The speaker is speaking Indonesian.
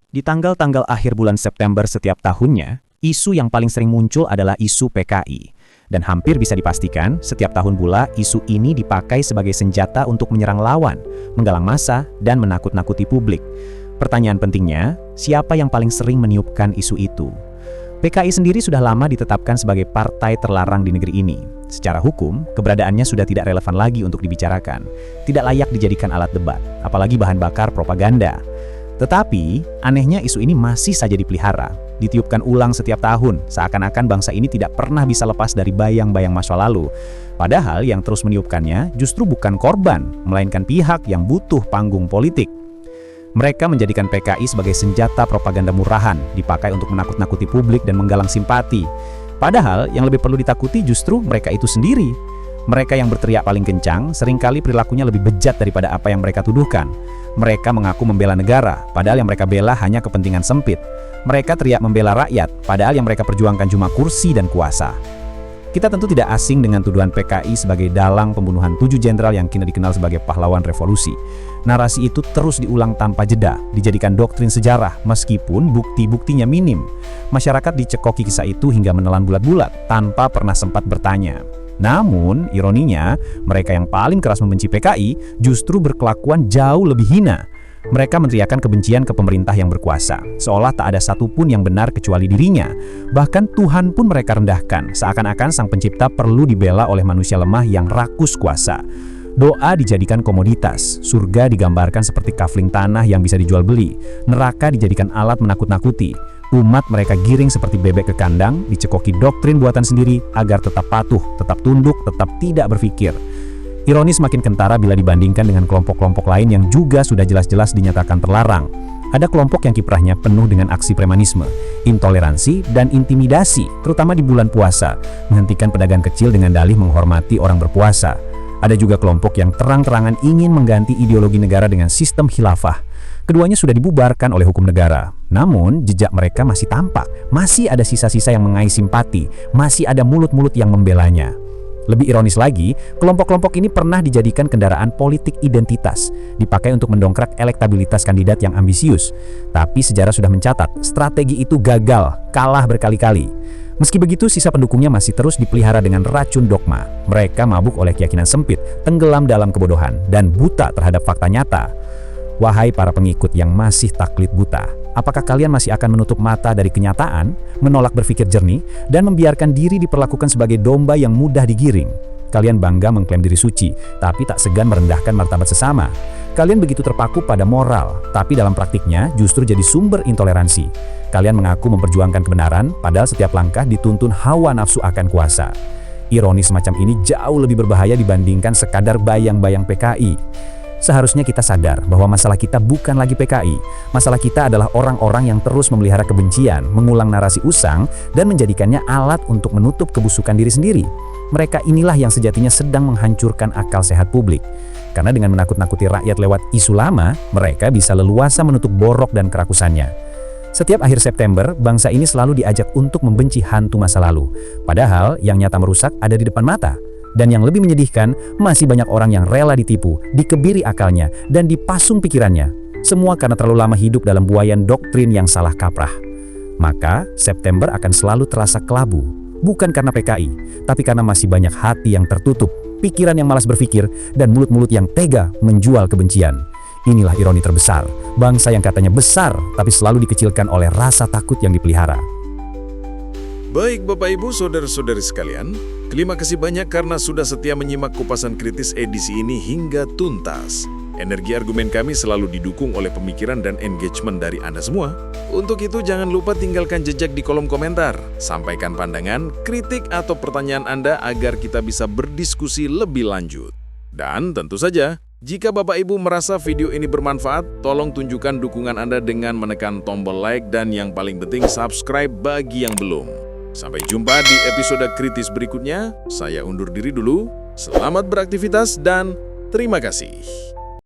Di tanggal-tanggal akhir bulan September setiap tahunnya, isu yang paling sering muncul adalah isu PKI. Dan hampir bisa dipastikan, setiap tahun pula isu ini dipakai sebagai senjata untuk menyerang lawan, menggalang massa, dan menakut-nakuti publik. Pertanyaan pentingnya, siapa yang paling sering meniupkan isu itu? PKI sendiri sudah lama ditetapkan sebagai partai terlarang di negeri ini. Secara hukum, keberadaannya sudah tidak relevan lagi untuk dibicarakan. Tidak layak dijadikan alat debat, apalagi bahan bakar propaganda. Tetapi, anehnya isu ini masih saja dipelihara, ditiupkan ulang setiap tahun, seakan-akan bangsa ini tidak pernah bisa lepas dari bayang-bayang masa lalu. Padahal yang terus meniupkannya justru bukan korban, melainkan pihak yang butuh panggung politik. Mereka menjadikan PKI sebagai senjata propaganda murahan, dipakai untuk menakut-nakuti publik dan menggalang simpati. Padahal yang lebih perlu ditakuti justru mereka itu sendiri. Mereka yang berteriak paling kencang, seringkali perilakunya lebih bejat daripada apa yang mereka tuduhkan. Mereka mengaku membela negara, padahal yang mereka bela hanya kepentingan sempit. Mereka teriak membela rakyat, padahal yang mereka perjuangkan cuma kursi dan kuasa. Kita tentu tidak asing dengan tuduhan PKI sebagai dalang pembunuhan 7 jenderal yang kini dikenal sebagai pahlawan revolusi. Narasi itu terus diulang tanpa jeda, dijadikan doktrin sejarah meskipun bukti-buktinya minim. Masyarakat dicekoki kisah itu hingga menelan bulat-bulat tanpa pernah sempat bertanya. Namun, ironinya, mereka yang paling keras membenci PKI justru berkelakuan jauh lebih hina. Mereka meneriakkan kebencian ke pemerintah yang berkuasa, seolah tak ada satupun yang benar kecuali dirinya. Bahkan Tuhan pun mereka rendahkan, seakan-akan sang pencipta perlu dibela oleh manusia lemah yang rakus kuasa. Doa dijadikan komoditas, surga digambarkan seperti kafling tanah yang bisa dijual beli, neraka dijadikan alat menakut-nakuti. Umat mereka giring seperti bebek ke kandang, dicekoki doktrin buatan sendiri agar tetap patuh, tetap tunduk, tetap tidak berpikir. Ironis makin kentara bila dibandingkan dengan kelompok-kelompok lain yang juga sudah jelas-jelas dinyatakan terlarang. Ada kelompok yang kiprahnya penuh dengan aksi premanisme, intoleransi, dan intimidasi, terutama di bulan puasa, menghentikan pedagang kecil dengan dalih menghormati orang berpuasa. Ada juga kelompok yang terang-terangan ingin mengganti ideologi negara dengan sistem khilafah. Keduanya sudah dibubarkan oleh hukum negara. Namun, jejak mereka masih tampak. Masih ada sisa-sisa yang mengais simpati. Masih ada mulut-mulut yang membelanya. Lebih ironis lagi, kelompok-kelompok ini pernah dijadikan kendaraan politik identitas, dipakai untuk mendongkrak elektabilitas kandidat yang ambisius. Tapi sejarah sudah mencatat, strategi itu gagal, kalah berkali-kali. Meski begitu, sisa pendukungnya masih terus dipelihara dengan racun dogma. Mereka mabuk oleh keyakinan sempit, tenggelam dalam kebodohan, dan buta terhadap fakta nyata. Wahai para pengikut yang masih taklid buta, apakah kalian masih akan menutup mata dari kenyataan, menolak berpikir jernih, dan membiarkan diri diperlakukan sebagai domba yang mudah digiring? Kalian bangga mengklaim diri suci, tapi tak segan merendahkan martabat sesama. Kalian begitu terpaku pada moral, tapi dalam praktiknya justru jadi sumber intoleransi. Kalian mengaku memperjuangkan kebenaran, padahal setiap langkah dituntun hawa nafsu akan kuasa. Ironis semacam ini jauh lebih berbahaya dibandingkan sekadar bayang-bayang PKI. Seharusnya kita sadar bahwa masalah kita bukan lagi PKI. Masalah kita adalah orang-orang yang terus memelihara kebencian, mengulang narasi usang, dan menjadikannya alat untuk menutup kebusukan diri sendiri. Mereka inilah yang sejatinya sedang menghancurkan akal sehat publik. Karena dengan menakut-nakuti rakyat lewat isu lama, mereka bisa leluasa menutup borok dan kerakusannya. Setiap akhir September, bangsa ini selalu diajak untuk membenci hantu masa lalu. Padahal yang nyata merusak ada di depan mata. Dan yang lebih menyedihkan, masih banyak orang yang rela ditipu, dikebiri akalnya, dan dipasung pikirannya. Semua karena terlalu lama hidup dalam buayan doktrin yang salah kaprah. Maka, September akan selalu terasa kelabu. Bukan karena PKI, tapi karena masih banyak hati yang tertutup, pikiran yang malas berpikir, dan mulut-mulut yang tega menjual kebencian. Inilah ironi terbesar, bangsa yang katanya besar, tapi selalu dikecilkan oleh rasa takut yang dipelihara. Baik Bapak Ibu, saudara-saudari sekalian, terima kasih banyak karena sudah setia menyimak kupasan kritis edisi ini hingga tuntas. Energi argumen kami selalu didukung oleh pemikiran dan engagement dari Anda semua. Untuk itu jangan lupa tinggalkan jejak di kolom komentar. Sampaikan pandangan, kritik, atau pertanyaan Anda agar kita bisa berdiskusi lebih lanjut. Dan tentu saja, jika Bapak Ibu merasa video ini bermanfaat, tolong tunjukkan dukungan Anda dengan menekan tombol like dan yang paling penting subscribe bagi yang belum. Sampai jumpa di episode kritis berikutnya. Saya undur diri dulu. Selamat beraktivitas dan terima kasih.